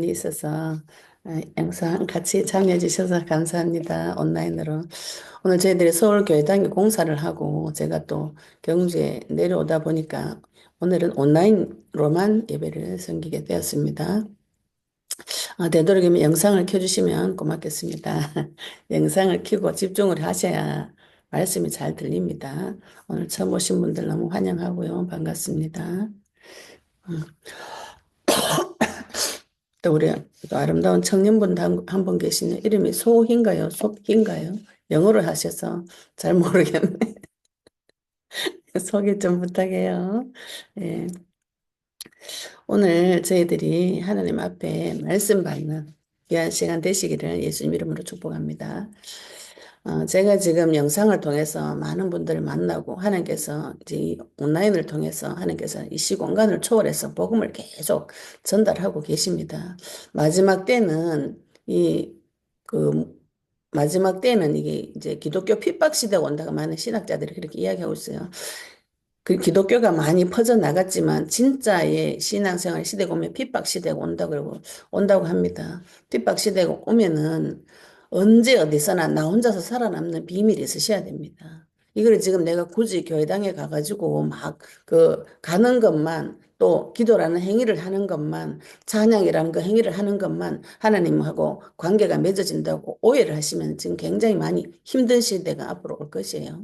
연락이 있어서 영상 같이 참여해 주셔서 감사합니다. 온라인으로. 오늘 저희들이 서울교회당에 공사를 하고 제가 또 경주에 내려오다 보니까 오늘은 온라인으로만 예배를 섬기게 되었습니다. 되도록이면 영상을 켜주시면 고맙겠습니다. 영상을 켜고 집중을 하셔야 말씀이 잘 들립니다. 오늘 처음 오신 분들 너무 환영하고요. 반갑습니다. 또 우리 또 아름다운 청년분 한 분 계시네. 이름이 소희인가요? 속희인가요? 영어를 하셔서 잘 모르겠네. 소개 좀 부탁해요. 예. 오늘 저희들이 하나님 앞에 말씀 받는 귀한 시간 되시기를 예수님 이름으로 축복합니다. 제가 지금 영상을 통해서 많은 분들을 만나고 하나님께서 이제 이 온라인을 통해서 하나님께서 이 시공간을 초월해서 복음을 계속 전달하고 계십니다. 마지막 때는 이, 그, 마지막 때는 이게 이제 기독교 핍박 시대가 온다고 많은 신학자들이 그렇게 이야기하고 있어요. 그 기독교가 많이 퍼져나갔지만 진짜의 신앙생활 시대가 오면 핍박 시대가 온다고 합니다. 핍박 시대가 오면은 언제 어디서나 나 혼자서 살아남는 비밀이 있으셔야 됩니다. 이걸 지금 내가 굳이 교회당에 가가지고 막 가는 것만 또 기도라는 행위를 하는 것만 찬양이라는 그 행위를 하는 것만 하나님하고 관계가 맺어진다고 오해를 하시면 지금 굉장히 많이 힘든 시대가 앞으로 올 것이에요.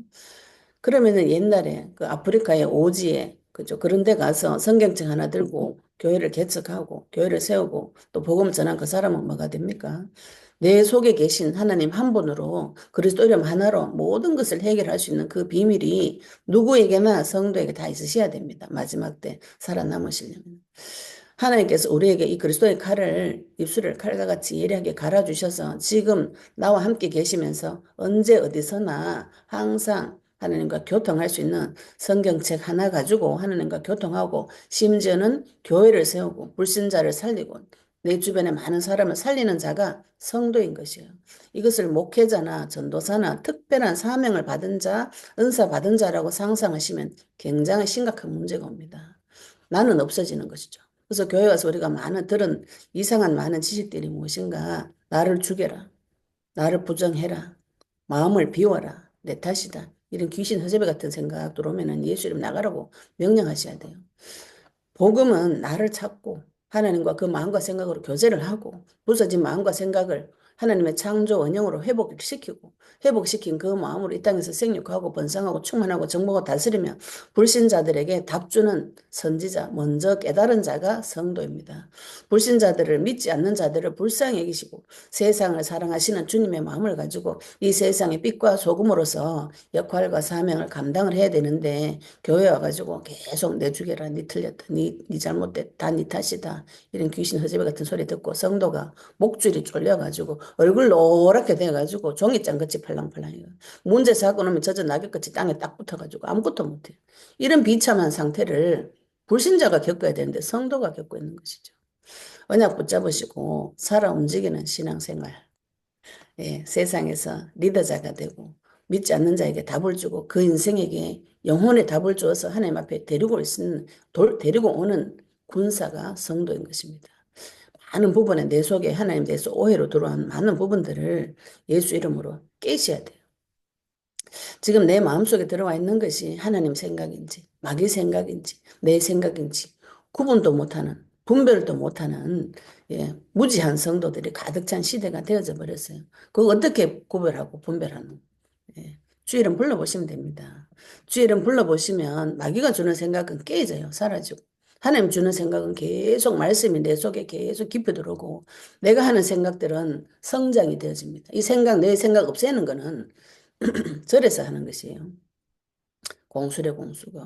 그러면은 옛날에 그 아프리카의 오지에 그죠 그런 데 가서 성경책 하나 들고 교회를 개척하고 교회를 세우고 또 복음 전한 그 사람은 뭐가 됩니까? 내 속에 계신 하나님 한 분으로 그리스도 이름 하나로 모든 것을 해결할 수 있는 그 비밀이 누구에게나 성도에게 다 있으셔야 됩니다. 마지막 때 살아남으시려면. 하나님께서 우리에게 이 그리스도의 칼을 입술을 칼과 같이 예리하게 갈아주셔서 지금 나와 함께 계시면서 언제 어디서나 항상 하나님과 교통할 수 있는 성경책 하나 가지고 하나님과 교통하고 심지어는 교회를 세우고 불신자를 살리고 내 주변에 많은 사람을 살리는 자가 성도인 것이에요. 이것을 목회자나 전도사나 특별한 사명을 받은 자, 은사 받은 자라고 상상하시면 굉장히 심각한 문제가 옵니다. 나는 없어지는 것이죠. 그래서 교회 와서 우리가 들은 이상한 많은 지식들이 무엇인가? 나를 죽여라. 나를 부정해라. 마음을 비워라. 내 탓이다. 이런 귀신 허세배 같은 생각 들어오면은 예수 이름 나가라고 명령하셔야 돼요. 복음은 나를 찾고 하나님과 그 마음과 생각으로 교제를 하고 부서진 마음과 생각을 하나님의 창조 원형으로 회복시키고 회복시킨 그 마음으로 이 땅에서 생육하고 번성하고 충만하고 정복하고 다스리며 불신자들에게 답주는 선지자, 먼저 깨달은 자가 성도입니다. 불신자들을 믿지 않는 자들을 불쌍히 여기시고 세상을 사랑하시는 주님의 마음을 가지고 이 세상의 빛과 소금으로서 역할과 사명을 감당을 해야 되는데 교회 와가지고 계속 내 죽여라, 니 틀렸다, 니 잘못됐다, 니 탓이다 이런 귀신 허세배 같은 소리 듣고 성도가 목줄이 쫄려가지고 얼굴 노랗게 돼가지고 종이장같이 팔랑팔랑해요. 문제 사고 나면 젖은 낙엽같이 땅에 딱 붙어가지고 아무것도 못해요. 이런 비참한 상태를 불신자가 겪어야 되는데 성도가 겪고 있는 것이죠. 언약 붙잡으시고 살아 움직이는 신앙생활. 예, 세상에서 리더자가 되고 믿지 않는 자에게 답을 주고 그 인생에게 영혼의 답을 주어서 하나님 앞에 데리고 오는 군사가 성도인 것입니다. 많은 부분에 내 속에 하나님 대해서 오해로 들어온 많은 부분들을 예수 이름으로 깨셔야 돼요. 지금 내 마음속에 들어와 있는 것이 하나님 생각인지 마귀 생각인지 내 생각인지 구분도 못하는 분별도 못하는 무지한 성도들이 가득 찬 시대가 되어져 버렸어요. 그거 어떻게 구별하고 분별하는 주 이름 불러보시면 됩니다. 주 이름 불러보시면 마귀가 주는 생각은 깨져요. 사라지고. 하나님 주는 생각은 계속 말씀이 내 속에 계속 깊이 들어오고 내가 하는 생각들은 성장이 되어집니다. 내 생각 없애는 거는 절에서 하는 것이에요. 공수래 공수고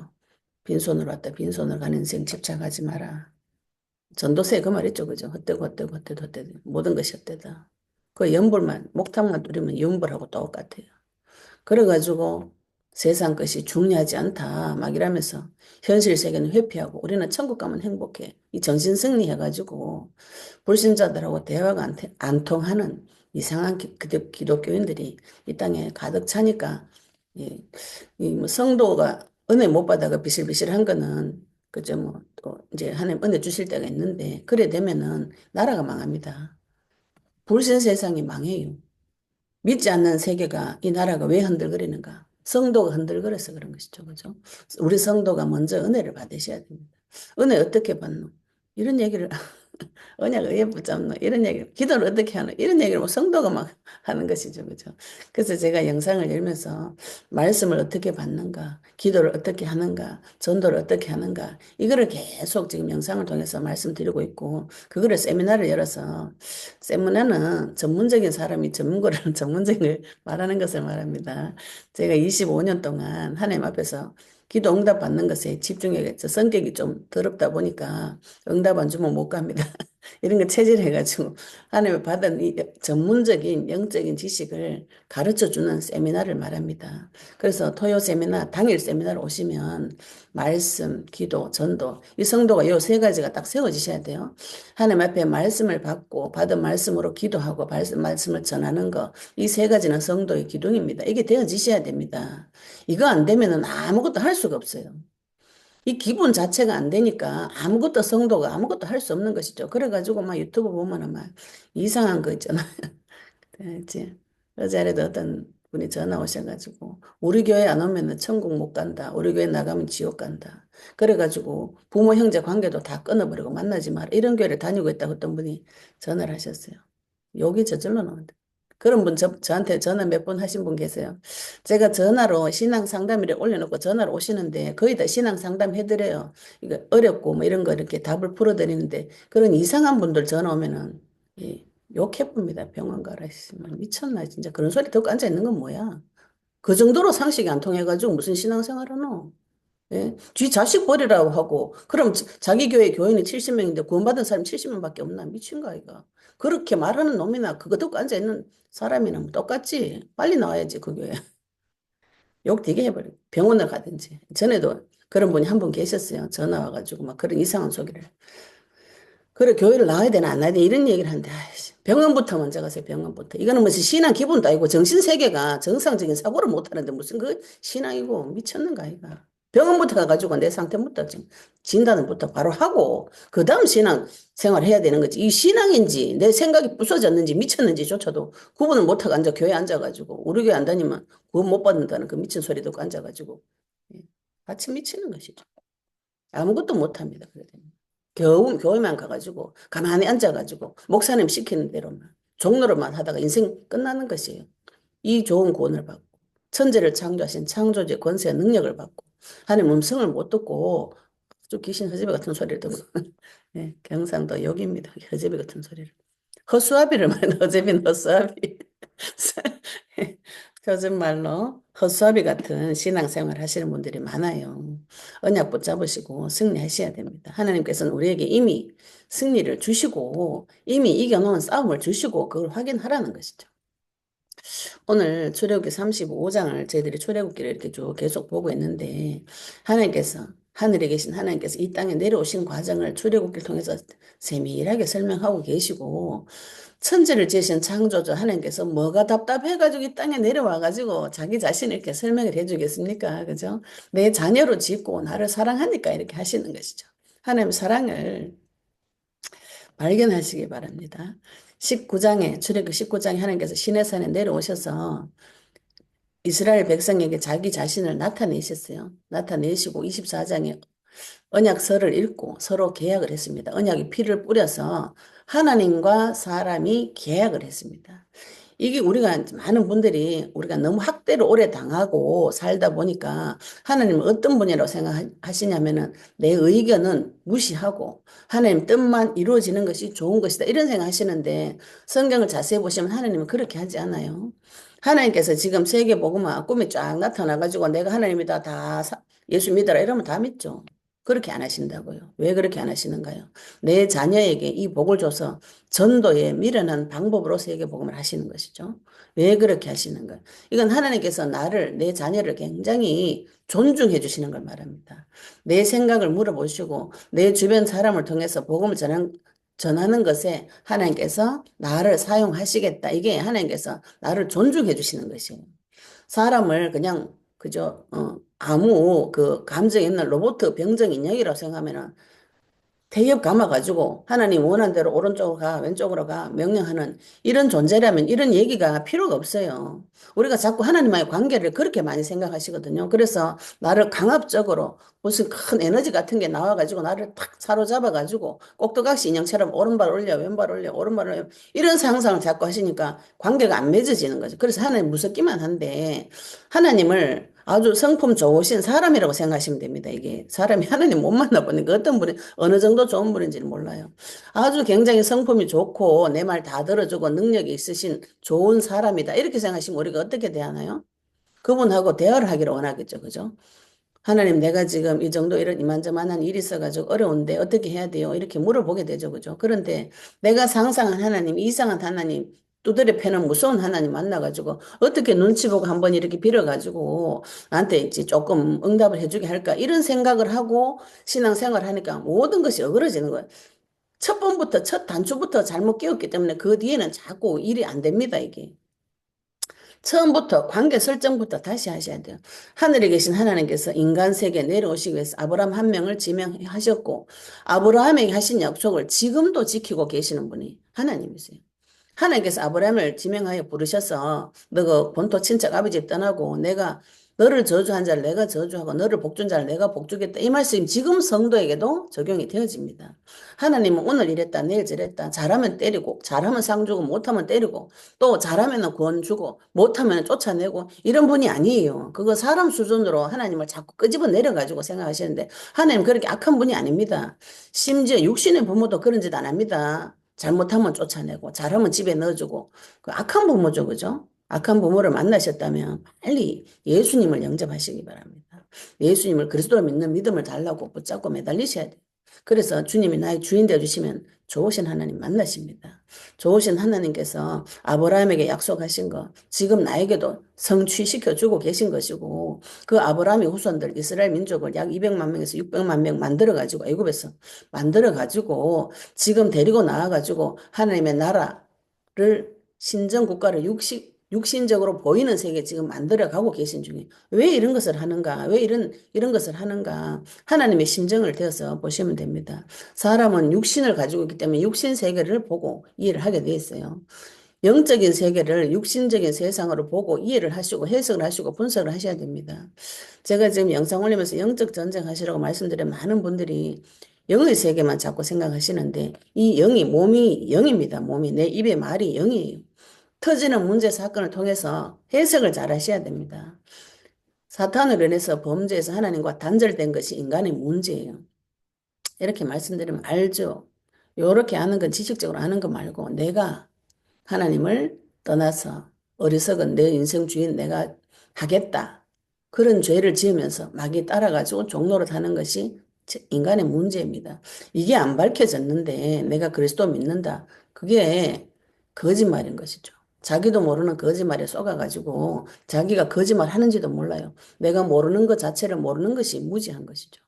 빈손으로 왔다 빈손으로 가는 인생 집착하지 마라. 전도세 그 말 있죠. 그죠? 헛되고 헛되고 헛되고 헛되고 모든 것이 헛되다. 그 연불만 목탁만 누리면 연불하고 똑같아요. 그래가지고 세상 것이 중요하지 않다 막 이러면서 현실 세계는 회피하고 우리는 천국 가면 행복해. 이 정신승리 해가지고 불신자들하고 대화가 안 통하는 이상한 기독교인들이 이 땅에 가득 차니까 이 성도가 은혜 못 받아가 비실비실한 거는 그죠? 뭐, 또, 이제 하나님 은혜 주실 때가 있는데, 그래 되면은 나라가 망합니다. 불신 세상이 망해요. 믿지 않는 세계가 이 나라가 왜 흔들거리는가? 성도가 흔들거려서 그런 것이죠. 그죠? 우리 성도가 먼저 은혜를 받으셔야 됩니다. 은혜 어떻게 받노? 이런 얘기를 언약 의에 붙잡노 이런 얘기 기도를 어떻게 하노 이런 얘기를 뭐 성도가 막 하는 것이죠. 그죠? 그래서 제가 영상을 열면서 말씀을 어떻게 받는가, 기도를 어떻게 하는가, 전도를 어떻게 하는가, 이거를 계속 지금 영상을 통해서 말씀드리고 있고, 그거를 세미나를 열어서, 세미나는 전문적인 사람이 전문가를 전문적인 걸 말하는 것을 말합니다. 제가 25년 동안 하나님 앞에서 기도 응답 받는 것에 집중해서 성격이 좀 더럽다 보니까 응답 안 주면 못 갑니다. 이런 거 체질해가지고 하나님의 받은 이 전문적인 영적인 지식을 가르쳐 주는 세미나를 말합니다. 그래서 토요 세미나, 당일 세미나를 오시면 말씀, 기도, 전도, 이 성도가 요 세 가지가 딱 세워지셔야 돼요. 하나님 앞에 말씀을 받고 받은 말씀으로 기도하고 말씀을 전하는 거, 이 세 가지는 성도의 기둥입니다. 이게 되어지셔야 됩니다. 이거 안 되면은 아무것도 할 수가 없어요. 이 기본 자체가 안 되니까 아무것도 성도가 아무것도 할 수 없는 것이죠. 그래가지고 막 유튜브 보면은 막 이상한 거 있잖아. 이제 어제라도 어떤 분이 전화 오셔가지고 우리 교회 안 오면은 천국 못 간다. 우리 교회 나가면 지옥 간다. 그래가지고 부모 형제 관계도 다 끊어버리고 만나지 마라. 이런 교회를 다니고 있다고 어떤 분이 전화를 하셨어요. 욕이 저절로 나온다. 그런 분 저한테 전화 몇 번 하신 분 계세요. 제가 전화로 신앙 상담을 올려놓고 전화로 오시는데 거의 다 신앙 상담 해드려요. 이거 어렵고 뭐 이런 거 이렇게 답을 풀어드리는데 그런 이상한 분들 전화 오면은 예, 욕해봅니다. 병원 가라 했으면 미쳤나 진짜 그런 소리 듣고 앉아 있는 건 뭐야? 그 정도로 상식이 안 통해가지고 무슨 신앙생활 하노? 예? 쥐 자식 버리라고 하고, 그럼 자기 교회 교인이 70명인데 구원받은 사람 70명밖에 없나? 미친 거 아이가? 그렇게 말하는 놈이나 그거 듣고 앉아있는 사람이나 뭐 똑같지? 빨리 나와야지, 그 교회. 욕 되게 해버려. 병원을 가든지. 전에도 그런 분이 한 분 계셨어요. 전화 와가지고 막 그런 이상한 소리를. 그래, 교회를 나와야 되나 안 나와야 되나 이런 얘기를 하는데, 아이씨, 병원부터 먼저 가세요, 병원부터. 이거는 무슨 신앙 기본도 아니고 정신세계가 정상적인 사고를 못 하는데 무슨 그 신앙이고 미쳤는가, 아이가. 병원부터 가가지고 내 상태부터 좀 진단을부터 바로 하고, 그 다음 신앙 생활 해야 되는 거지. 이 신앙인지, 내 생각이 부서졌는지 미쳤는지조차도 구분을 못하고 앉아, 교회 앉아가지고, 우리 교회 안 다니면 구원 못 받는다는 그 미친 소리 듣고 앉아가지고, 예, 같이 미치는 것이죠. 아무것도 못합니다, 그래 되면. 겨우 교회만 가가지고 가만히 앉아가지고 목사님 시키는 대로만 종로로만 하다가 인생 끝나는 것이에요. 이 좋은 구원을 받고 천재를 창조하신 창조주의 권세와 능력을 받고 하나님 음성을 못 듣고 좀 귀신 허지배 같은 소리를 듣고 네, 경상도 욕입니다. 허지배 같은 소리를. 허수아비를 말하는 허재빈 허수아비. 요즘 말로 허수아비 같은 신앙생활 하시는 분들이 많아요. 언약 붙잡으시고 승리하셔야 됩니다. 하나님께서는 우리에게 이미 승리를 주시고 이미 이겨놓은 싸움을 주시고 그걸 확인하라는 것이죠. 오늘 출애굽기 35장을 저희들이 출애굽기를 이렇게 쭉 계속 보고 있는데 하나님께서 하늘에 계신 하나님께서 이 땅에 내려오신 과정을 출애굽기를 통해서 세밀하게 설명하고 계시고 천지를 지으신 창조주 하나님께서 뭐가 답답해가지고 이 땅에 내려와가지고 자기 자신을 이렇게 설명을 해주겠습니까? 그죠? 내 자녀로 짓고 나를 사랑하니까 이렇게 하시는 것이죠. 하나님 사랑을 발견하시기 바랍니다. 19장에 출애굽 19장에 하나님께서 시내산에 내려오셔서 이스라엘 백성에게 자기 자신을 나타내셨어요. 나타내시고 24장에 언약서를 읽고 서로 계약을 했습니다. 언약의 피를 뿌려서 하나님과 사람이 계약을 했습니다. 이게 우리가 많은 분들이 우리가 너무 학대를 오래 당하고 살다 보니까 하나님을 어떤 분이라고 생각하시냐면은 내 의견은 무시하고 하나님 뜻만 이루어지는 것이 좋은 것이다. 이런 생각하시는데 성경을 자세히 보시면 하나님은 그렇게 하지 않아요. 하나님께서 지금 세계복음화 꿈이 쫙 나타나가지고 내가 하나님이다 예수 믿어라 이러면 다 믿죠. 그렇게 안 하신다고요. 왜 그렇게 안 하시는가요? 내 자녀에게 이 복을 줘서 전도에 미련한 방법으로 세계복음을 하시는 것이죠. 왜 그렇게 하시는가요? 이건 하나님께서 내 자녀를 굉장히 존중해 주시는 걸 말합니다. 내 생각을 물어보시고 내 주변 사람을 통해서 복음을 전하는 것에 하나님께서 나를 사용하시겠다. 이게 하나님께서 나를 존중해 주시는 것이에요. 사람을 그냥 그저 아무 그 감정이 있는 로봇 병정 인형이라고 생각하면은 태엽 감아가지고 하나님 원하는 대로 오른쪽으로 가, 왼쪽으로 가, 명령하는 이런 존재라면 이런 얘기가 필요가 없어요. 우리가 자꾸 하나님과의 관계를 그렇게 많이 생각하시거든요. 그래서 나를 강압적으로 무슨 큰 에너지 같은 게 나와가지고 나를 탁 사로잡아가지고 꼭두각시 인형처럼 오른발 올려, 왼발 올려, 오른발 올려 이런 상상을 자꾸 하시니까 관계가 안 맺어지는 거죠. 그래서 하나님 무섭기만 한데 하나님을 아주 성품 좋으신 사람이라고 생각하시면 됩니다. 이게 사람이 하나님 못 만나보니까 어떤 분이 어느 정도 좋은 분인지는 몰라요. 아주 굉장히 성품이 좋고 내 말 다 들어주고 능력이 있으신 좋은 사람이다. 이렇게 생각하시면 우리가 어떻게 대하나요? 그분하고 대화를 하기를 원하겠죠. 그죠? 하나님, 내가 지금 이 정도 이런 이만저만한 일이 있어가지고 어려운데 어떻게 해야 돼요? 이렇게 물어보게 되죠. 그죠? 그런데 내가 상상한 하나님, 이상한 하나님, 두드려 패는 무서운 하나님 만나가지고 어떻게 눈치 보고 한번 이렇게 빌어가지고 나한테 이제 조금 응답을 해주게 할까? 이런 생각을 하고 신앙생활을 하니까 모든 것이 어그러지는 거예요. 첫 번부터, 첫 단추부터 잘못 끼웠기 때문에 그 뒤에는 자꾸 일이 안 됩니다, 이게. 처음부터 관계 설정부터 다시 하셔야 돼요. 하늘에 계신 하나님께서 인간 세계에 내려오시기 위해서 아브라함 한 명을 지명하셨고 아브라함에게 하신 약속을 지금도 지키고 계시는 분이 하나님이세요. 하나님께서 아브라함을 지명하여 부르셔서 너가 본토 친척 아버지 집 떠나고 내가 너를 저주한 자를 내가 저주하고 너를 복준 자를 내가 복주겠다. 이 말씀이 지금 성도에게도 적용이 되어집니다. 하나님은 오늘 이랬다 내일 저랬다 잘하면 때리고 잘하면 상 주고 못하면 때리고 또 잘하면 구원 주고 못하면 쫓아내고 이런 분이 아니에요. 그거 사람 수준으로 하나님을 자꾸 끄집어 내려가지고 생각하시는데 하나님 그렇게 악한 분이 아닙니다. 심지어 육신의 부모도 그런 짓 안 합니다. 잘못하면 쫓아내고 잘하면 집에 넣어주고 그 악한 부모죠, 그죠? 악한 부모를 만나셨다면 빨리 예수님을 영접하시기 바랍니다. 예수님을 그리스도를 믿는 믿음을 달라고 붙잡고 매달리셔야 돼요. 그래서 주님이 나의 주인 되어 주시면 좋으신 하나님 만나십니다. 좋으신 하나님께서 아브라함에게 약속하신 거 지금 나에게도 성취시켜 주고 계신 것이고 그 아브라함의 후손들 이스라엘 민족을 약 200만 명에서 600만 명 만들어 가지고 애굽에서 만들어 가지고 지금 데리고 나와 가지고 하나님의 나라를 신정 국가를 육신적으로 보이는 세계 지금 만들어 가고 계신 중에 왜 이런 것을 하는가? 왜 이런 것을 하는가? 하나님의 심정을 되어서 보시면 됩니다. 사람은 육신을 가지고 있기 때문에 육신 세계를 보고 이해를 하게 돼 있어요. 영적인 세계를 육신적인 세상으로 보고 이해를 하시고 해석을 하시고 분석을 하셔야 됩니다. 제가 지금 영상 올리면서 영적 전쟁 하시라고 말씀드린 많은 분들이 영의 세계만 자꾸 생각하시는데 이 영이 몸이 영입니다. 몸이 내 입의 말이 영이에요. 터지는 문제 사건을 통해서 해석을 잘 하셔야 됩니다. 사탄으로 인해서 범죄에서 하나님과 단절된 것이 인간의 문제예요. 이렇게 말씀드리면 알죠. 요렇게 아는 건 지식적으로 아는 거 말고 내가 하나님을 떠나서 어리석은 내 인생 주인 내가 하겠다. 그런 죄를 지으면서 마귀 따라가지고 종로를 하는 것이 인간의 문제입니다. 이게 안 밝혀졌는데 내가 그리스도 믿는다. 그게 거짓말인 것이죠. 자기도 모르는 거짓말에 속아가지고 자기가 거짓말 하는지도 몰라요. 내가 모르는 것 자체를 모르는 것이 무지한 것이죠.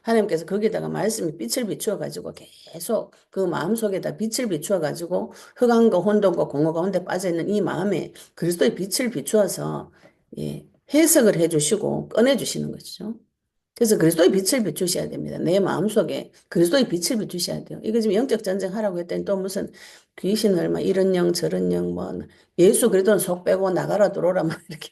하나님께서 거기다가 말씀이 빛을 비추어 가지고 계속 그 마음속에다 빛을 비추어 가지고 흑암과 혼돈과 공허 가운데 빠져 있는 이 마음에 그리스도의 빛을 비추어서 예, 해석을 해 주시고 꺼내 주시는 것이죠. 그래서 그리스도의 빛을 비추셔야 됩니다. 내 마음속에 그리스도의 빛을 비추셔야 돼요. 이거 지금 영적 전쟁 하라고 했더니 또 무슨 귀신을 막 이런 영 저런 영뭐 예수 그리스도는 속 빼고 나가라 들어오라 막 이렇게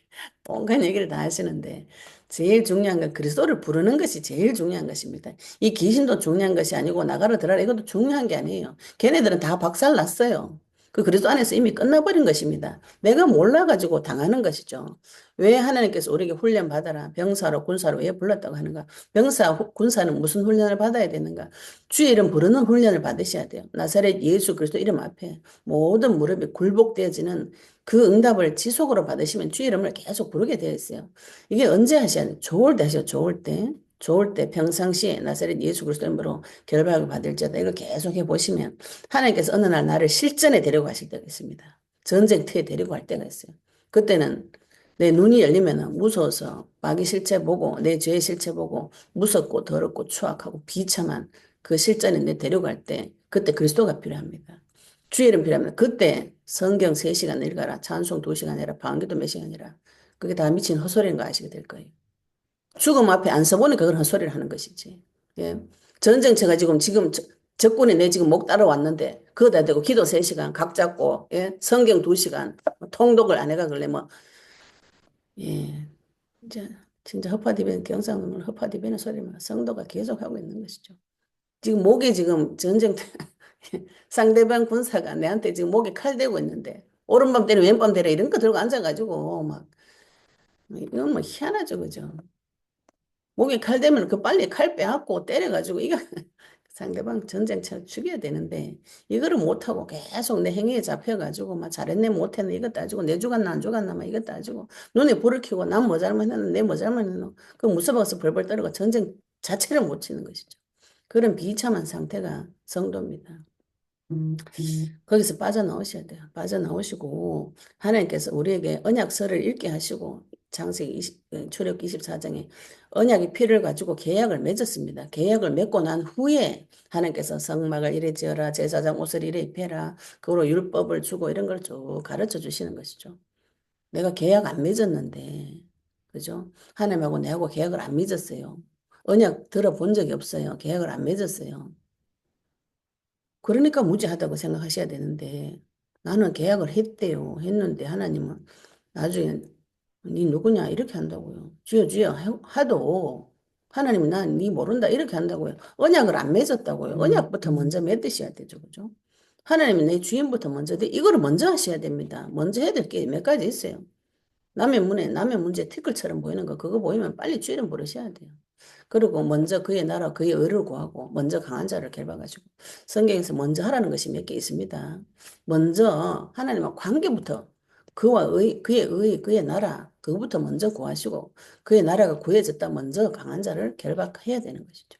온갖 얘기를 다 하시는데 제일 중요한 건 그리스도를 부르는 것이 제일 중요한 것입니다. 이 귀신도 중요한 것이 아니고 나가라 들어라 이것도 중요한 게 아니에요. 걔네들은 다 박살 났어요. 그 그리스도 안에서 이미 끝나버린 것입니다. 내가 몰라가지고 당하는 것이죠. 왜 하나님께서 우리에게 훈련 받아라. 병사로 군사로 왜 불렀다고 하는가? 병사, 군사는 무슨 훈련을 받아야 되는가? 주의 이름 부르는 훈련을 받으셔야 돼요. 나사렛 예수 그리스도 이름 앞에 모든 무릎이 굴복되어지는 그 응답을 지속으로 받으시면 주의 이름을 계속 부르게 되어 있어요. 이게 언제 하셔야 돼요? 좋을 때 하셔요. 좋을 때. 좋을 때 평상시에 나사렛 예수 그리스도 이름으로 결박을 받을지어다. 이걸 계속 해보시면 하나님께서 어느 날 나를 실전에 데리고 가실 때가 있습니다. 전쟁터에 데리고 갈 때가 있어요. 그때는 내 눈이 열리면 무서워서 마귀 실체 보고 내 죄의 실체 보고 무섭고 더럽고 추악하고 비참한 그 실전에 내 데려갈 때 그때 그리스도가 필요합니다. 주의 이름 필요합니다. 그때 성경 3시간 읽어라. 찬송 2시간 해라. 방기도 몇 시간 해라. 그게 다 미친 헛소리인 거 아시게 될 거예요. 죽음 앞에 안 서보니 그걸 헛소리를 하는 것이지. 예. 전쟁 쳐가지고 적군이 내 지금 목 따라왔는데 그거다 대고 기도 3시간 각 잡고 예. 성경 2시간 통독을 안 해가 그래 뭐 예. 진짜 허파디베는 경상도는 허파디베는 소리만 성도가 계속 하고 있는 것이죠. 지금 목에 지금 전쟁 때 상대방 군사가 내한테 지금 목에 칼 대고 있는데 오른밤 때려 왼밤 때려 이런 거 들고 앉아가지고 막 이건 뭐 희한하죠 그죠. 목에 칼 대면 그 빨리 칼 빼앗고 때려가지고 이거 상대방 전쟁처럼 죽여야 되는데 이거를 못하고 계속 내 행위에 잡혀가지고 막 잘했네 못했네 이것 따지고 내 죽었나 안 죽었나 막 이것 따지고 눈에 불을 켜고 난 뭐 잘못했나 내 뭐 잘못했나 그 무서워서 벌벌 떨고 전쟁 자체를 못 치는 것이죠. 그런 비참한 상태가 성도입니다. 거기서 빠져나오셔야 돼요. 빠져나오시고 하나님께서 우리에게 언약서를 읽게 하시고 창세기 20, 출애굽기 24장에 언약의 피를 가지고 계약을 맺었습니다. 계약을 맺고 난 후에 하나님께서 성막을 이래 지어라 제사장 옷을 이래 입혀라 그거로 율법을 주고 이런 걸 쭉 가르쳐 주시는 것이죠. 내가 계약 안 맺었는데 그죠? 하나님하고 내하고 계약을 안 맺었어요. 언약 들어본 적이 없어요. 계약을 안 맺었어요. 그러니까 무지하다고 생각하셔야 되는데 나는 계약을 했대요. 했는데 하나님은 나중에 네 누구냐 이렇게 한다고요. 주여 주여 하도 하나님은 난 네 모른다 이렇게 한다고요. 언약을 안 맺었다고요. 언약부터 먼저 맺으셔야 되죠. 그죠? 하나님은 내 주인부터 먼저 이거를 먼저 하셔야 됩니다. 먼저 해야 될 게 몇 가지 있어요. 남의 문제 티끌처럼 보이는 거 그거 보이면 빨리 주의를 부르셔야 돼요. 그리고 먼저 그의 나라 그의 의를 구하고 먼저 강한 자를 결박하시고 성경에서 먼저 하라는 것이 몇 개 있습니다. 먼저 하나님과 관계부터 그의 의, 그의 나라 그거부터 먼저 구하시고 그의 나라가 구해졌다 먼저 강한 자를 결박해야 되는 것이죠.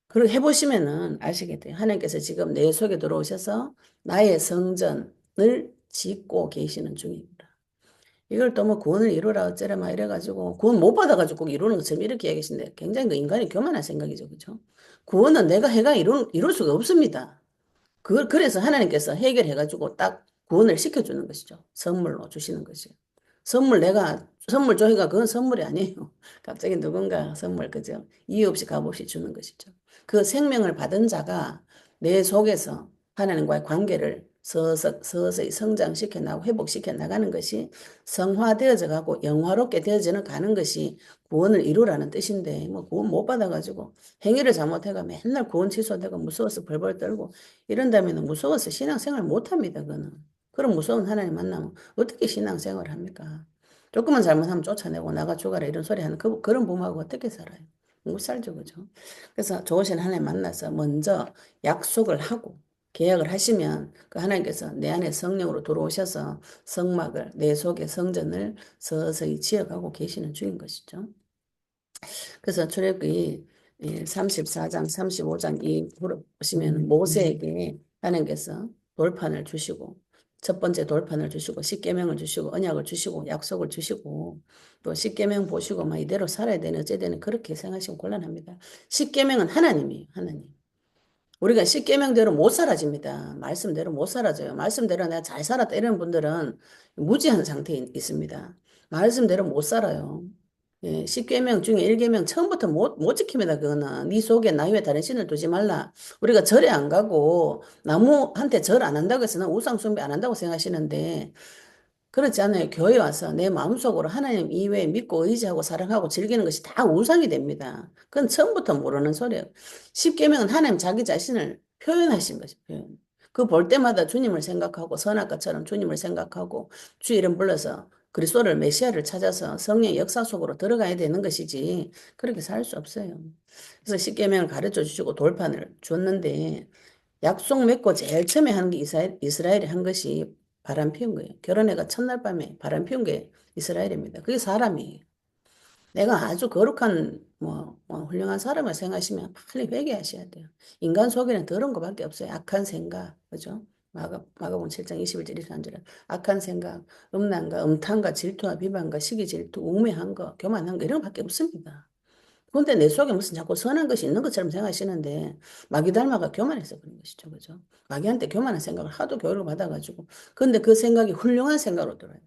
그리고 해보시면은 아시게 돼요. 하나님께서 지금 내 속에 들어오셔서 나의 성전을 짓고 계시는 중입니다. 이걸 또 뭐 구원을 이루라 어쩌라 막 이래가지고 구원 못 받아가지고 꼭 이루는 것처럼 이렇게 얘기하시는데 굉장히 그 인간이 교만한 생각이죠. 그죠? 구원은 내가 해가 이룰 수가 없습니다. 그래서 하나님께서 해결해가지고 딱 구원을 시켜주는 것이죠. 선물로 주시는 것이요. 선물 줘니까 그건 선물이 아니에요. 갑자기 누군가 선물, 그죠? 이유 없이 값 없이 주는 것이죠. 그 생명을 받은 자가 내 속에서 하나님과의 관계를 서서히 성장시켜 나가고 회복시켜 나가는 것이 성화되어져 가고 영화롭게 되어지는 가는 것이 구원을 이루라는 뜻인데 뭐 구원 못 받아가지고 행위를 잘못해가 맨날 구원 취소되고 무서워서 벌벌 떨고 이런다면 무서워서 신앙생활 못합니다. 그거는. 그런 무서운 하나님 만나면 어떻게 신앙생활을 합니까? 조금만 잘못하면 쫓아내고 나가 죽어라 이런 소리 하는 그런 부모하고 어떻게 살아요? 못 살죠, 그죠? 그래서 좋으신 하나님 만나서 먼저 약속을 하고 계약을 하시면 그 하나님께서 내 안에 성령으로 들어오셔서 성막을 내 속의 성전을 서서히 지어가고 계시는 중인 것이죠. 그래서 출애굽기 34장, 35장 이 보시면 모세에게 하나님께서 돌판을 주시고 첫 번째 돌판을 주시고 십계명을 주시고 언약을 주시고 약속을 주시고 또 십계명 보시고 막 이대로 살아야 되는 어째 되는 그렇게 생각하시면 곤란합니다. 십계명은 하나님이에요. 하나님. 우리가 십계명대로 못 사라집니다. 말씀대로 못 사라져요. 말씀대로 내가 잘 살았다 이런 분들은 무지한 상태에 있습니다. 말씀대로 못 살아요. 예, 십계명 중에 일계명 처음부터 못 지킵니다. 그거는 네 속에 나 외에 다른 신을 두지 말라. 우리가 절에 안 가고 나무한테 절 안 한다고 해서 는 우상 숭배 안 한다고 생각하시는데 그렇지 않아요. 교회 와서 내 마음속으로 하나님 이외에 믿고 의지하고 사랑하고 즐기는 것이 다 우상이 됩니다. 그건 처음부터 모르는 소리예요. 십계명은 하나님 자기 자신을 표현하신 것이 표현. 그 볼 때마다 주님을 생각하고 선악과처럼 주님을 생각하고 주 이름 불러서 그리스도를 메시아를 찾아서 성령의 역사 속으로 들어가야 되는 것이지 그렇게 살 수 없어요. 그래서 십계명을 가르쳐 주시고 돌판을 줬는데 약속 맺고 제일 처음에 한 게 이스라엘이 한 것이 바람 피운 거예요. 결혼해가 첫날 밤에 바람 피운 게 이스라엘입니다. 그게 사람이에요. 내가 아주 거룩한 훌륭한 사람을 생각하시면 빨리 회개하셔야 돼요. 인간 속에는 더러운 것밖에 없어요. 악한 생각, 그죠? 마가복음 7장 21절 23절에 악한 생각, 음란과 음탕과 질투와 비방과 시기 질투, 우매한 거, 교만한 거 이런 것밖에 없습니다. 그런데 내 속에 무슨 자꾸 선한 것이 있는 것처럼 생각하시는데 마귀 닮아가 교만해서 그런 것이죠. 그죠? 마귀한테 교만한 생각을 하도 교육을 받아가지고 근데 그 생각이 훌륭한 생각으로 들어요.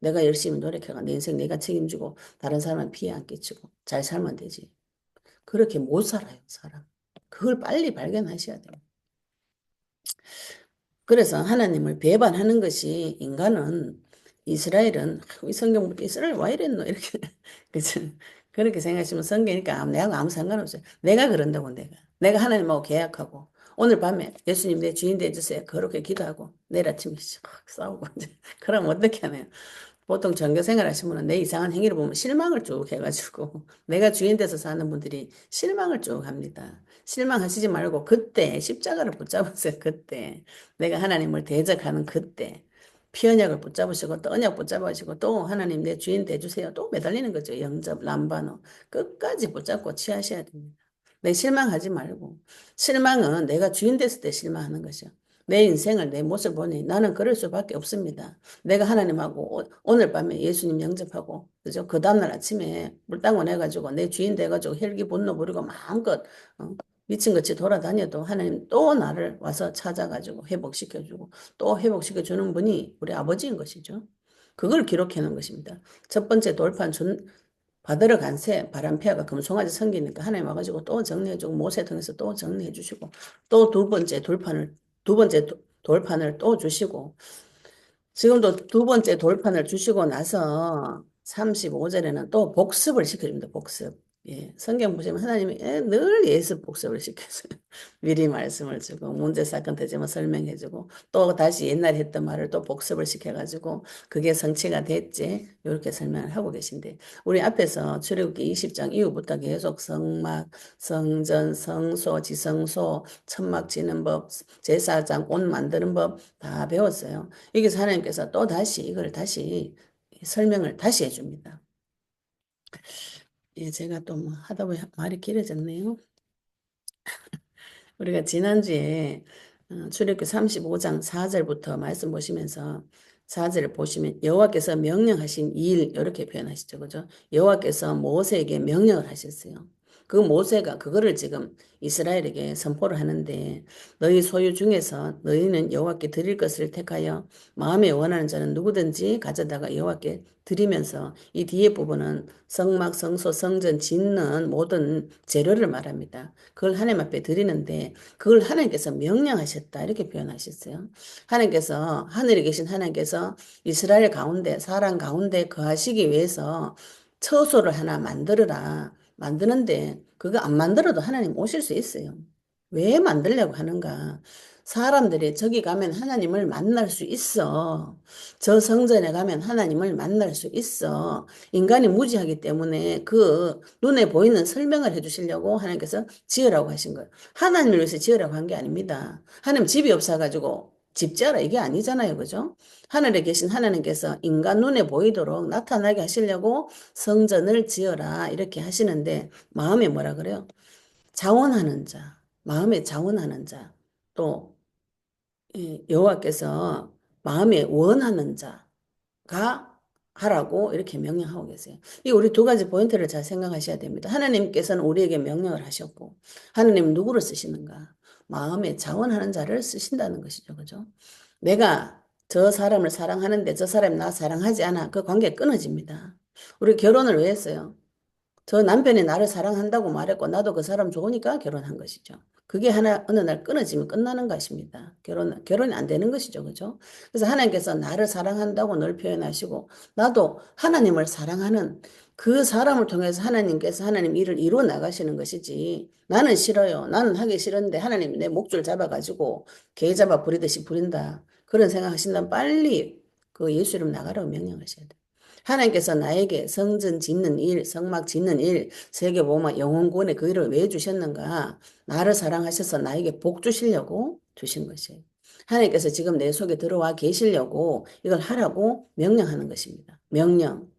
내가 열심히 노력해가 내 인생 내가 책임지고 다른 사람은 피해 안 끼치고 잘 살면 되지. 그렇게 못 살아요, 사람. 그걸 빨리 발견하셔야 돼요. 그래서 하나님을 배반하는 것이 인간은 이스라엘은 이 성경 볼 때 이스라엘 왜 이랬노 이렇게 그죠? 그렇게 생각하시면 성경이니까 내가 아무 상관없어요. 내가 그런다고 내가 하나님하고 계약하고 오늘 밤에 예수님 내 주인 되어주세요. 그렇게 기도하고 내일 아침에 싸우고 이제 그럼 어떻게 하나요? 보통 종교 생활 하시는 분은 내 이상한 행위를 보면 실망을 쭉 해가지고 내가 주인 돼서 사는 분들이 실망을 쭉 합니다. 실망하시지 말고 그때 십자가를 붙잡으세요. 그때 내가 하나님을 대적하는 그때 피 언약을 붙잡으시고 또 언약 붙잡으시고 또 하나님 내 주인 돼주세요. 또 매달리는 거죠. 영접 람바노 끝까지 붙잡고 취하셔야 됩니다. 내 실망하지 말고 실망은 내가 주인 됐을 때 실망하는 것이요. 내 인생을 내 모습을 보니 나는 그럴 수밖에 없습니다. 내가 하나님하고 오늘 밤에 예수님 영접하고 그죠? 그 다음날 아침에 물당원 해가지고 내 주인 돼가지고 혈기 분노 부리고 마음껏 미친 같이 돌아다녀도 하나님 또 나를 와서 찾아가지고 회복시켜주고 또 회복시켜주는 분이 우리 아버지인 것이죠. 그걸 기록해 놓은 것입니다. 첫 번째 돌판 받으러 간 새 바람피아가 금송아지 섬기니까 하나님 와가지고 또 정리해주고 모세 통해서 또 정리해주시고 또 두 번째 돌판을 또 주시고 지금도 두 번째 돌판을 주시고 나서 35절에는 또 복습을 시켜줍니다. 복습. 예, 성경 보시면 하나님이 늘 예습 복습을 시켜줘요. 미리 말씀을 주고 문제 사건 되지만 설명해주고 또 다시 옛날에 했던 말을 또 복습을 시켜가지고 그게 성취가 됐지 이렇게 설명을 하고 계신데 우리 앞에서 출애굽기 20장 이후부터 계속 성막, 성전, 성소, 지성소, 천막 지는 법, 제사장 옷 만드는 법 다 배웠어요. 여기서 하나님께서 또 다시 이걸 다시 설명을 다시 해줍니다. 예, 제가 또 뭐 하다 보니 말이 길어졌네요. 우리가 지난주에 출애굽기 35장 4절부터 말씀 보시면서 4절을 보시면 여호와께서 명령하신 일 이렇게 표현하시죠. 그죠? 여호와께서 모세에게 명령을 하셨어요. 그 모세가 그거를 지금 이스라엘에게 선포를 하는데 너희 소유 중에서 너희는 여호와께 드릴 것을 택하여 마음에 원하는 자는 누구든지 가져다가 여호와께 드리면서 이 뒤에 부분은 성막, 성소, 성전 짓는 모든 재료를 말합니다. 그걸 하나님 앞에 드리는데 그걸 하나님께서 명령하셨다 이렇게 표현하셨어요. 하나님께서 하늘에 계신 하나님께서 이스라엘 가운데 사람 가운데 거하시기 위해서 처소를 하나 만들어라. 만드는데 그거 안 만들어도 하나님 오실 수 있어요. 왜 만들려고 하는가? 사람들이 저기 가면 하나님을 만날 수 있어. 저 성전에 가면 하나님을 만날 수 있어. 인간이 무지하기 때문에 그 눈에 보이는 설명을 해주시려고 하나님께서 지으라고 하신 거예요. 하나님을 위해서 지으라고 한 게 아닙니다. 하나님 집이 없어가지고 집 지어라 이게 아니잖아요. 그죠? 하늘에 계신 하나님께서 인간 눈에 보이도록 나타나게 하시려고 성전을 지어라 이렇게 하시는데 마음에 뭐라 그래요? 자원하는 자, 마음에 자원하는 자, 또 여호와께서 마음에 원하는 자가 하라고 이렇게 명령하고 계세요. 이 우리 두 가지 포인트를 잘 생각하셔야 됩니다. 하나님께서는 우리에게 명령을 하셨고 하나님은 누구를 쓰시는가? 마음에 자원하는 자를 쓰신다는 것이죠. 그죠? 내가 저 사람을 사랑하는데 저 사람이 나 사랑하지 않아. 그 관계 끊어집니다. 우리 결혼을 왜 했어요? 저 남편이 나를 사랑한다고 말했고 나도 그 사람 좋으니까 결혼한 것이죠. 그게 어느 날 끊어지면 끝나는 것입니다. 결혼이 안 되는 것이죠. 그죠? 그래서 하나님께서 나를 사랑한다고 늘 표현하시고 나도 하나님을 사랑하는 그 사람을 통해서 하나님께서 하나님 일을 이루어 나가시는 것이지 나는 싫어요. 나는 하기 싫은데 하나님 내 목줄 잡아가지고 개 잡아 부리듯이 부린다. 그런 생각하신다면 빨리 그 예수 이름 나가라고 명령하셔야 돼요. 하나님께서 나에게 성전 짓는 일, 성막 짓는 일, 세계복음화 영혼구원의 그 일을 왜 주셨는가? 나를 사랑하셔서 나에게 복 주시려고 주신 것이에요. 하나님께서 지금 내 속에 들어와 계시려고 이걸 하라고 명령하는 것입니다. 명령.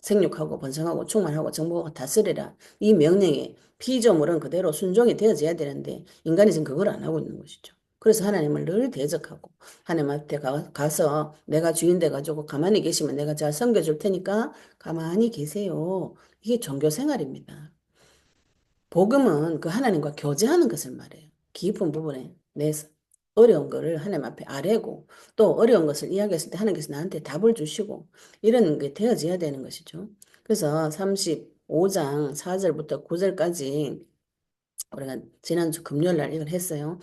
생육하고 번성하고 충만하고 정복하고 다스리라. 이 명령에 피조물은 그대로 순종이 되어져야 되는데 인간이 지금 그걸 안 하고 있는 것이죠. 그래서 하나님을 늘 대적하고 하나님한테 가서 내가 주인 돼가지고 가만히 계시면 내가 잘 섬겨줄 테니까 가만히 계세요. 이게 종교 생활입니다. 복음은 그 하나님과 교제하는 것을 말해요. 깊은 부분에 내서. 어려운 거를 하나님 앞에 아뢰고 또 어려운 것을 이야기했을 때 하나님께서 나한테 답을 주시고 이런 게 되어져야 되는 것이죠. 그래서 35장 4절부터 9절까지 우리가 지난주 금요일 날 이걸 했어요.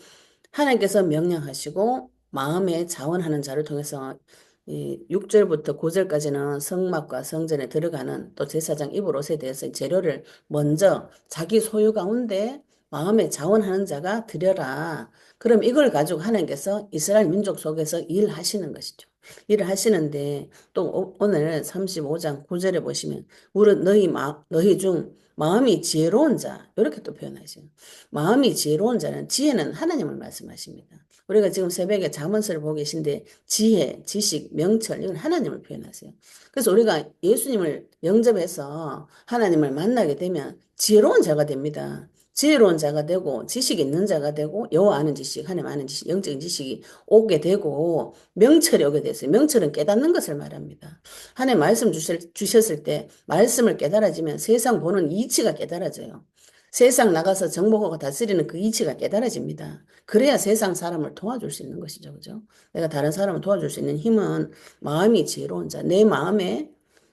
하나님께서 명령하시고 마음에 자원하는 자를 통해서 이 6절부터 9절까지는 성막과 성전에 들어가는 또 제사장 입을 옷에 대해서 재료를 먼저 자기 소유 가운데 마음에 자원하는 자가 드려라. 그럼 이걸 가지고 하나님께서 이스라엘 민족 속에서 일하시는 것이죠. 일을 하시는데 또 오늘 35장 9절에 보시면 우리 너희 중 마음이 지혜로운 자 이렇게 또 표현하시요. 마음이 지혜로운 자는 지혜는 하나님을 말씀하십니다. 우리가 지금 새벽에 잠언서를 보고 계신데 지혜, 지식, 명철 이건 하나님을 표현하세요. 그래서 우리가 예수님을 영접해서 하나님을 만나게 되면 지혜로운 자가 됩니다. 지혜로운 자가 되고 지식 있는 자가 되고 여호와 아는 지식, 하나님 아는 지식, 영적인 지식이 오게 되고 명철이 오게 됐어요. 명철은 깨닫는 것을 말합니다. 하나님 말씀 주셨을 때 말씀을 깨달아지면 세상 보는 이치가 깨달아져요. 세상 나가서 정보가 다스리는 그 이치가 깨달아집니다. 그래야 세상 사람을 도와줄 수 있는 것이죠. 그죠? 내가 다른 사람을 도와줄 수 있는 힘은 마음이 지혜로운 자, 내 마음에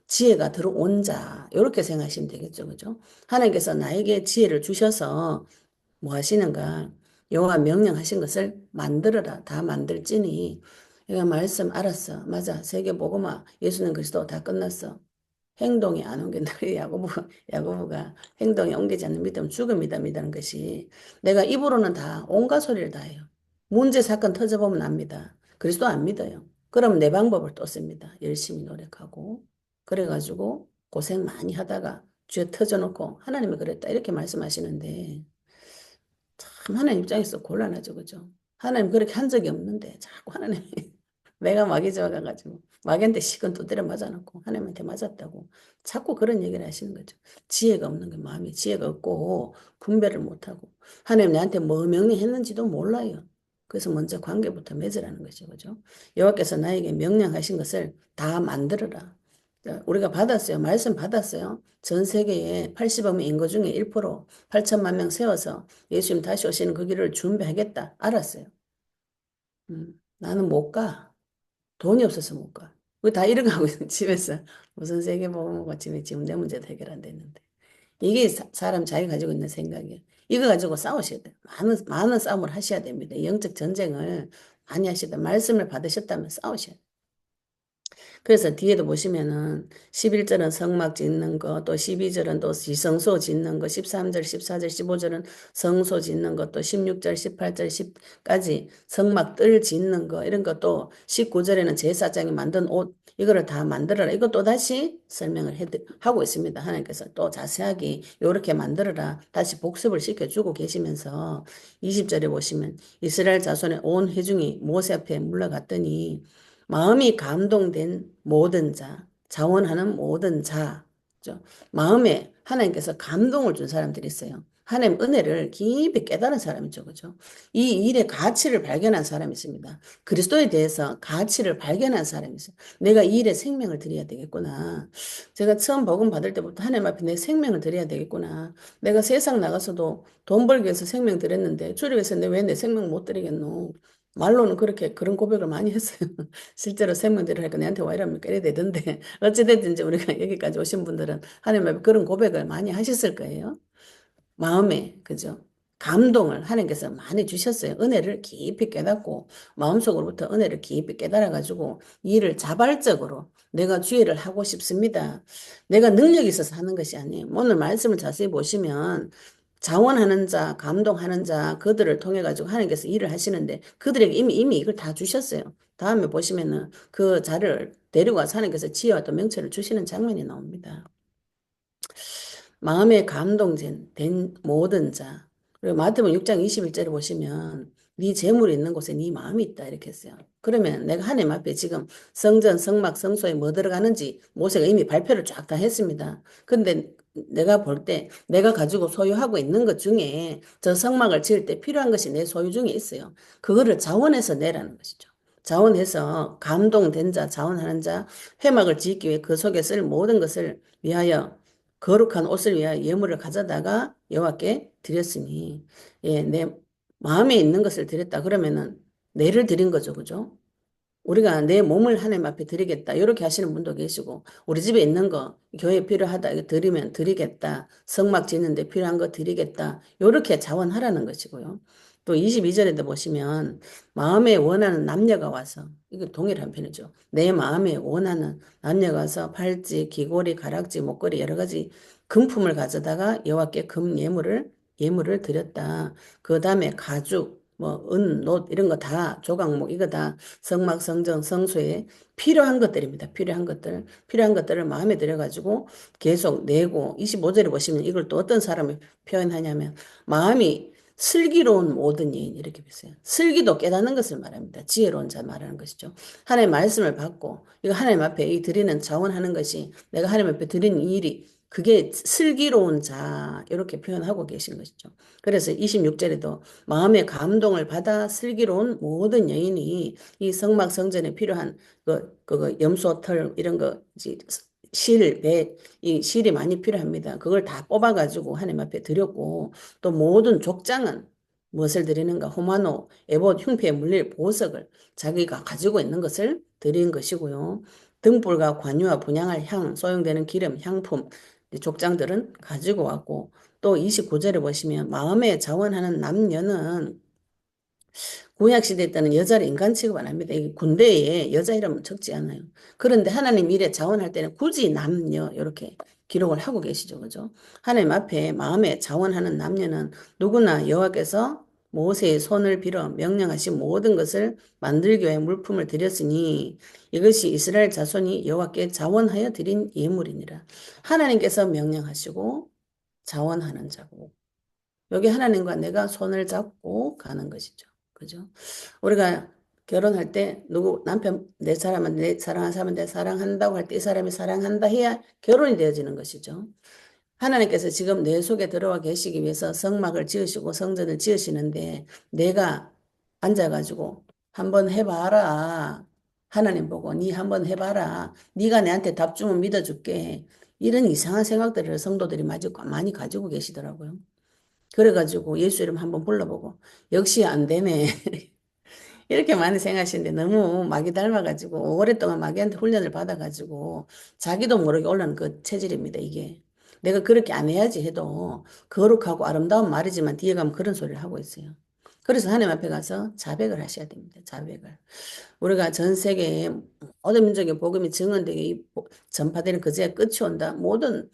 지혜가 들어온 자, 이렇게 생각하시면 되겠죠. 그죠? 하나님께서 나에게 지혜를 주셔서 뭐 하시는가? 여호와 명령하신 것을 만들어라. 다 만들지니. 내가 말씀 알았어. 맞아. 세계복음화 예수는 그리스도 다 끝났어. 행동이 안 옮긴다. 야고보가 행동이 옮기지 않는 믿음 죽음이다. 믿는 것이 내가 입으로는 다 온갖 소리를 다 해요. 문제 사건 터져보면 압니다. 그리스도 안 믿어요. 그럼 내 방법을 또 씁니다. 열심히 노력하고 그래가지고 고생 많이 하다가 죄 터져놓고 하나님이 그랬다 이렇게 말씀하시는데 참 하나님 입장에서 곤란하죠. 그죠? 하나님 그렇게 한 적이 없는데 자꾸 하나님이 내가 마귀 잡아가지고 마귀한테 시건 두드려 맞아놓고 하나님한테 맞았다고 자꾸 그런 얘기를 하시는 거죠. 지혜가 없는 게 마음이 지혜가 없고 분별을 못하고 하나님 나한테 뭐 명령했는지도 몰라요. 그래서 먼저 관계부터 맺으라는 것이죠. 그죠? 여호와께서 나에게 명령하신 것을 다 만들어라. 우리가 받았어요. 말씀 받았어요. 전 세계에 80억 인구 중에 1% 8천만 명 세워서 예수님 다시 오시는 그 길을 준비하겠다. 알았어요. 나는 못 가. 돈이 없어서 못 가. 그다 잃어가고 있는 집에서 무슨 세계보험과 지금 내 문제도 해결 안 됐는데. 이게 사람 자기 가지고 있는 생각이에요. 이거 가지고 싸우셔야 돼요. 많은 싸움을 하셔야 됩니다. 영적 전쟁을 많이 하시다. 말씀을 받으셨다면 싸우셔야 돼요. 그래서 뒤에도 보시면은 11절은 성막 짓는 거, 또 12절은 또 지성소 짓는 거, 13절, 14절, 15절은 성소 짓는 것, 또 16절, 18절, 10까지 성막 뜰 짓는 거, 이런 것도 19절에는 제사장이 만든 옷, 이거를 다 만들어라. 이거 또 다시 설명을 하고 있습니다. 하나님께서 또 자세하게 이렇게 만들어라. 다시 복습을 시켜주고 계시면서 20절에 보시면 이스라엘 자손의 온 회중이 모세 앞에 물러갔더니 마음이 감동된 모든 자, 자원하는 모든 자, 마음에 하나님께서 감동을 준 사람들이 있어요. 하나님 은혜를 깊이 깨달은 사람이죠. 그죠? 이 일의 가치를 발견한 사람이 있습니다. 그리스도에 대해서 가치를 발견한 사람이 있어요. 내가 이 일에 생명을 드려야 되겠구나. 제가 처음 복음 받을 때부터 하나님 앞에 내 생명을 드려야 되겠구나. 내가 세상 나가서도 돈 벌기 위해서 생명 드렸는데 주님께서 왜 내 생명 못 드리겠노? 말로는 그렇게 그런 고백을 많이 했어요. 실제로 생명들을 하니까 내한테 와 이러면 이래 되던데 어찌됐든 지 우리가 여기까지 오신 분들은 하나님 앞에 그런 고백을 많이 하셨을 거예요. 마음에 그죠? 감동을 하나님께서 많이 주셨어요. 은혜를 깊이 깨닫고 마음속으로부터 은혜를 깊이 깨달아가지고 이 일을 자발적으로 내가 주의를 하고 싶습니다. 내가 능력이 있어서 하는 것이 아니에요. 오늘 말씀을 자세히 보시면 자원하는 자, 감동하는 자, 그들을 통해 가지고 하나님께서 일을 하시는데 그들에게 이미 이걸 다 주셨어요. 다음에 보시면은 그 자를 데리고 와서 하나님께서 지혜와 또 명철을 주시는 장면이 나옵니다. 마음에 감동된 모든 자. 그리고 마태복음 6장 21절에 보시면 네 재물이 있는 곳에 네 마음이 있다 이렇게 했어요. 그러면 내가 하나님 앞에 지금 성전, 성막, 성소에 뭐 들어가는지 모세가 이미 발표를 쫙 다 했습니다. 근데 내가 볼 때 내가 가지고 소유하고 있는 것 중에 저 성막을 지을 때 필요한 것이 내 소유 중에 있어요. 그거를 자원해서 내라는 것이죠. 자원해서 감동된 자, 자원하는 자, 회막을 짓기 위해 그 속에 쓸 모든 것을 위하여 거룩한 옷을 위하여 예물을 가져다가 여호와께 드렸으니 내 마음에 있는 것을 드렸다 그러면은 뇌를 드린 거죠. 그죠? 우리가 내 몸을 하나님 앞에 드리겠다. 이렇게 하시는 분도 계시고, 우리 집에 있는 거, 교회 필요하다. 이거 드리면 드리겠다. 성막 짓는데 필요한 거 드리겠다. 이렇게 자원하라는 것이고요. 또 22절에도 보시면, 마음에 원하는 남녀가 와서, 이거 동일한 편이죠. 내 마음에 원하는 남녀가 와서 팔찌, 귀고리, 가락지, 목걸이 여러 가지 금품을 가져다가 여호와께 예물을 드렸다. 그 다음에 가죽, 뭐, 은, 옷, 이런 거 다, 조각목, 이거 다 성막, 성전, 성소에 필요한 것들입니다. 필요한 것들을 마음에 들여가지고 계속 내고, 25절에 보시면 이걸 또 어떤 사람이 표현하냐면, 마음이 슬기로운 모든 여인, 이렇게 보세요. 슬기도 깨닫는 것을 말합니다. 지혜로운 자 말하는 것이죠. 하나님의 말씀을 받고, 이거 하나님 앞에 이 드리는 자원하는 것이, 내가 하나님 앞에 드리는 일이, 그게 슬기로운 자, 이렇게 표현하고 계신 것이죠. 그래서 26절에도 마음의 감동을 받아 슬기로운 모든 여인이 이 성막 성전에 필요한 염소 털 이런 거 실, 배, 이 실이 많이 필요합니다. 그걸 다 뽑아가지고 하나님 앞에 드렸고 또 모든 족장은 무엇을 드리는가? 호마노, 에봇, 흉패에 물릴 보석을 자기가 가지고 있는 것을 드린 것이고요. 등불과 관유와 분향할 향, 소용되는 기름, 향품, 족장들은 가지고 왔고 또 29절에 보시면 마음에 자원하는 남녀는 구약 시대 때는 여자를 인간 취급 안 합니다. 이 군대에 여자 이름은 적지 않아요. 그런데 하나님 일에 자원할 때는 굳이 남녀 이렇게 기록을 하고 계시죠. 그죠? 하나님 앞에 마음에 자원하는 남녀는 누구나 여호와께서 모세의 손을 빌어 명령하신 모든 것을 만들기 위해 물품을 드렸으니 이것이 이스라엘 자손이 여호와께 자원하여 드린 예물이니라. 하나님께서 명령하시고 자원하는 자고 여기 하나님과 내가 손을 잡고 가는 것이죠. 그죠? 우리가 결혼할 때 누구 남편 내 사람은 내 사랑하는 사람은 내 사랑한다고 할 때 이 사람이 사랑한다 해야 결혼이 되어지는 것이죠. 하나님께서 지금 내 속에 들어와 계시기 위해서 성막을 지으시고 성전을 지으시는데 내가 앉아가지고 한번 해봐라. 하나님 보고 니 한번 해봐라. 네가 내한테 답 주면 믿어줄게. 이런 이상한 생각들을 성도들이 많이 가지고 계시더라고요. 그래가지고 예수 이름 한번 불러보고 역시 안 되네. 이렇게 많이 생각하시는데 너무 마귀 닮아가지고 오랫동안 마귀한테 훈련을 받아가지고 자기도 모르게 올라오는 그 체질입니다, 이게. 내가 그렇게 안 해야지 해도 거룩하고 아름다운 말이지만 뒤에 가면 그런 소리를 하고 있어요. 그래서 하나님 앞에 가서 자백을 하셔야 됩니다. 자백을. 우리가 전 세계에 모든 민족의 복음이 증언되게 전파되는 그제야 끝이 온다. 모든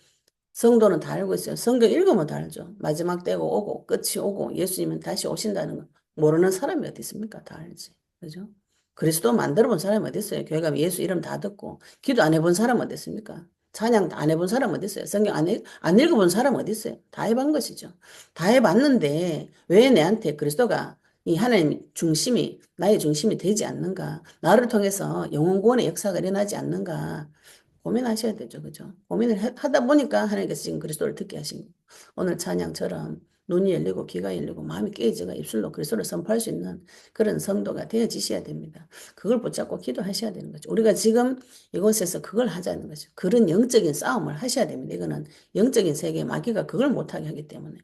성도는 다 알고 있어요. 성경 읽으면 다 알죠. 마지막 때가 오고 끝이 오고 예수님은 다시 오신다는 거 모르는 사람이 어디 있습니까? 다 알지. 그죠? 그리스도 만들어 본 사람이 어디 있어요? 교회 가면 예수 이름 다 듣고 기도 안 해본 사람 어디 있습니까? 찬양 안 해본 사람 어디 있어요? 성경 안 읽어본 사람 어디 있어요? 다 해본 것이죠. 다 해봤는데 왜 내한테 그리스도가 이 하나님 중심이 나의 중심이 되지 않는가? 나를 통해서 영혼 구원의 역사가 일어나지 않는가? 고민하셔야 되죠. 그죠? 고민을 하다 보니까 하나님께서 지금 그리스도를 듣게 하신 거예요. 오늘 찬양처럼 눈이 열리고 귀가 열리고 마음이 깨어지가 입술로 그리스도를 선포할 수 있는 그런 성도가 되어지셔야 됩니다. 그걸 붙잡고 기도하셔야 되는 거죠. 우리가 지금 이곳에서 그걸 하자는 거죠. 그런 영적인 싸움을 하셔야 됩니다. 이거는 영적인 세계의 마귀가 그걸 못하게 하기 때문에.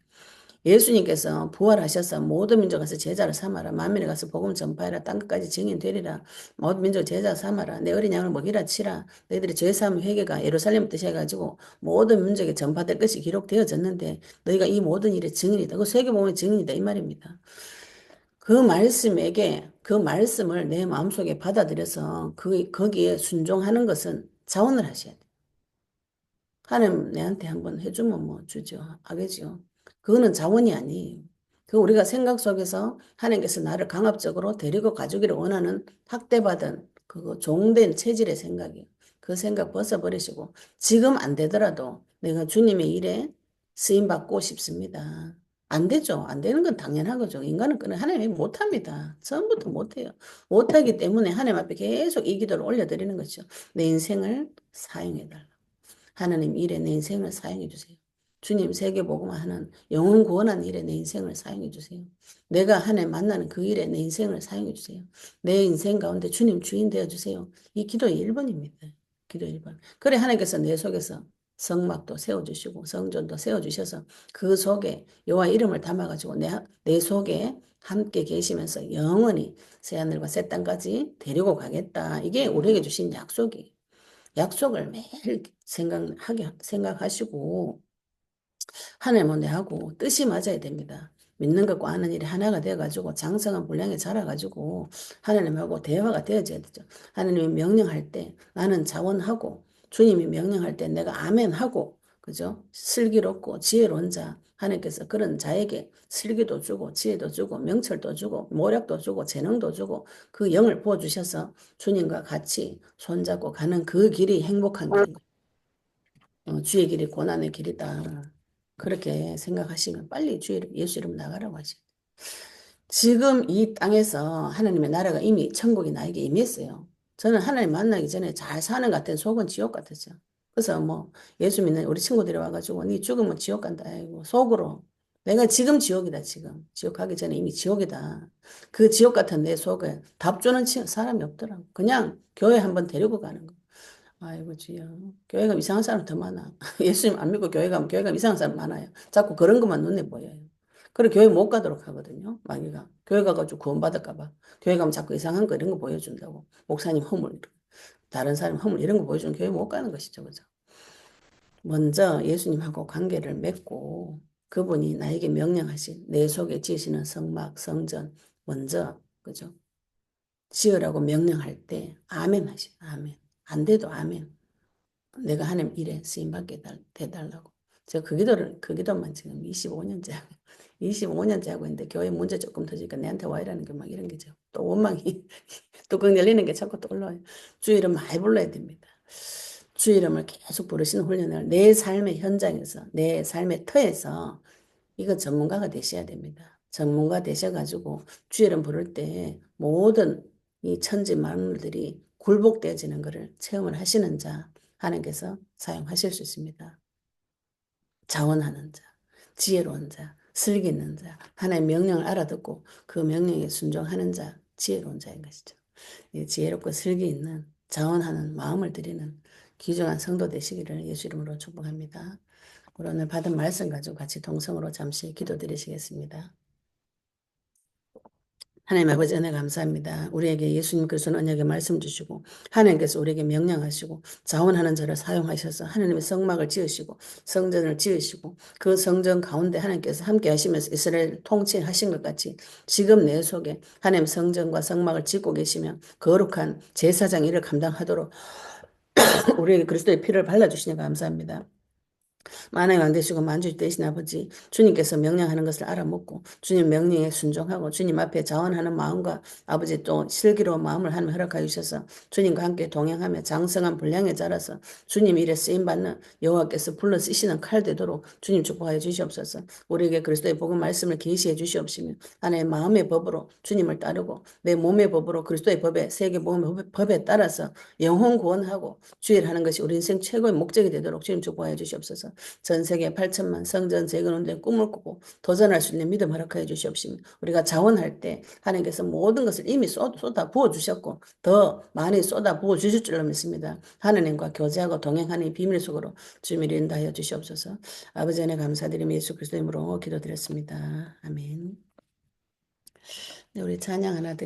예수님께서 부활하셔서 모든 민족 가서 제자를 삼아라. 만민에 가서 복음 전파해라. 땅끝까지 증인 되리라. 모든 민족 제자 삼아라. 내 어린 양을 먹이라 치라. 너희들이 죄사함 회개가 예루살렘 뜻 해가지고 모든 민족에 전파될 것이 기록되어졌는데 너희가 이 모든 일의 증인이다. 그 세계복음의 증인이다. 이 말입니다. 그 말씀에게 그 말씀을 내 마음속에 받아들여서 거기에 순종하는 것은 자원을 하셔야 돼요. 하나님 내한테 한번 해주면 뭐 주죠. 하겠죠. 그거는 자원이 아니에요. 그 우리가 생각 속에서 하나님께서 나를 강압적으로 데리고 가주기를 원하는 학대받은 그거 종된 체질의 생각이에요. 그 생각 벗어버리시고 지금 안 되더라도 내가 주님의 일에 쓰임받고 싶습니다. 안 되죠. 안 되는 건 당연한 거죠. 인간은 그는 하나님이 못합니다. 처음부터 못해요. 못하기 때문에 하나님 앞에 계속 이 기도를 올려드리는 거죠. 내 인생을 사용해달라. 하나님 일에 내 인생을 사용해 주세요. 주님 세계복음화 하는 영혼 구원하는 일에 내 인생을 사용해 주세요. 내가 하나님 만나는 그 일에 내 인생을 사용해 주세요. 내 인생 가운데 주님 주인 되어 주세요. 이 기도의 1번입니다. 기도 1번. 그래 하나님께서 내 속에서 성막도 세워주시고 성전도 세워주셔서 그 속에 여호와 이름을 담아가지고 내 속에 함께 계시면서 영원히 새하늘과 새 땅까지 데리고 가겠다. 이게 우리에게 주신 약속이. 약속을 매일 생각하시고 하나님은 내하고 뜻이 맞아야 됩니다. 믿는 것과 아는 일이 하나가 되어가지고 장성한 분량에 자라가지고 하나님하고 대화가 되어져야 되죠. 하나님이 명령할 때 나는 자원하고 주님이 명령할 때 내가 아멘하고 그죠? 슬기롭고 지혜로운 자 하나님께서 그런 자에게 슬기도 주고 지혜도 주고 명철도 주고 모략도 주고 재능도 주고 그 영을 부어주셔서 주님과 같이 손잡고 가는 그 길이 행복한 길인 거예요. 주의 길이 고난의 길이다. 그렇게 생각하시면 빨리 예수 이름 나가라고 하시. 지금 이 땅에서 하나님의 나라가 이미 천국이 나에게 임했어요. 저는 하나님 만나기 전에 잘 사는 것 같은 속은 지옥 같았어요. 그래서 뭐 예수 믿는 우리 친구들이 와가지고 네 죽으면 지옥 간다. 아이고 속으로 내가 지금 지옥이다 지금. 지옥 가기 전에 이미 지옥이다. 그 지옥 같은 내 속에 답 주는 사람이 없더라고. 그냥 교회 한번 데리고 가는 거. 아이고 주여. 교회 가면 이상한 사람 더 많아. 예수님 안 믿고 교회 가면 이상한 사람 많아요. 자꾸 그런 것만 눈에 보여요. 그래 교회 못 가도록 하거든요. 마귀가. 교회 가가지고 구원받을까 봐. 교회 가면 자꾸 이상한 거 이런 거 보여준다고. 목사님 허물, 다른 사람 허물 이런 거 보여주면 교회 못 가는 것이죠. 그죠? 먼저 예수님하고 관계를 맺고 그분이 나에게 명령하신 내 속에 지으시는 성막, 성전 먼저 그죠? 지으라고 명령할 때 아멘 하시 아멘. 안 돼도 아멘. 내가 하나님 일에 쓰임받게 해달라고. 제가 그 기도만 지금 25년째 하고, 25년째 하고 있는데, 교회 문제 조금 터지니까 내한테 와 이라는 게 막 이런 게죠. 또 원망이, 뚜껑 열리는 게 자꾸 또 올라와요. 주 이름 많이 불러야 됩니다. 주 이름을 계속 부르시는 훈련을 내 삶의 현장에서, 내 삶의 터에서, 이거 전문가가 되셔야 됩니다. 전문가 되셔가지고, 주 이름 부를 때 모든 이 천지 만물들이 굴복되어지는 것을 체험을 하시는 자, 하나님께서 사용하실 수 있습니다. 자원하는 자, 지혜로운 자, 슬기 있는 자, 하나님의 명령을 알아듣고 그 명령에 순종하는 자, 지혜로운 자인 것이죠. 지혜롭고 슬기 있는 자원하는 마음을 드리는 귀중한 성도 되시기를 예수 이름으로 축복합니다. 오늘 받은 말씀 가지고 같이 동성으로 잠시 기도드리시겠습니다. 하나님 아버지 은혜 감사합니다. 우리에게 예수님 그리스도는 언약의 말씀 주시고 하나님께서 우리에게 명령하시고 자원하는 자를 사용하셔서 하나님의 성막을 지으시고 성전을 지으시고 그 성전 가운데 하나님께서 함께 하시면서 이스라엘 통치하신 것 같이 지금 내 속에 하나님 성전과 성막을 짓고 계시며 거룩한 제사장 일을 감당하도록 우리에게 그리스도의 피를 발라주시니 감사합니다. 만왕의 왕 되시고 만주의 되신 아버지 주님께서 명령하는 것을 알아먹고 주님 명령에 순종하고 주님 앞에 자원하는 마음과 아버지 또 슬기로운 마음을 하나님 허락하여 주셔서 주님과 함께 동행하며 장성한 분량에 자라서 주님 일에 쓰임받는 여호와께서 불러 쓰시는 칼 되도록 주님 축복하여 주시옵소서. 우리에게 그리스도의 복음 말씀을 계시해 주시옵시며 하나의 마음의 법으로 주님을 따르고 내 몸의 법으로 그리스도의 법에 세계 복음의 법에 따라서 영혼 구원하고 주일하는 것이 우리 인생 최고의 목적이 되도록 주님 축복하여 주시옵소서. 전 세계 8천만 성전 재건운동의 꿈을 꾸고 도전할 수 있는 믿음 허락하여 주시옵시며 우리가 자원할 때 하나님께서 모든 것을 이미 쏟아 부어 주셨고 더 많이 쏟아 부어 주실 줄로 믿습니다. 하나님과 교제하고 동행하는 이 비밀 속으로 주님을 인도하여 주시옵소서. 아버지 은혜 감사드리며 예수 그리스도 이름으로 기도드렸습니다. 아멘. 네, 우리 찬양 하나 드리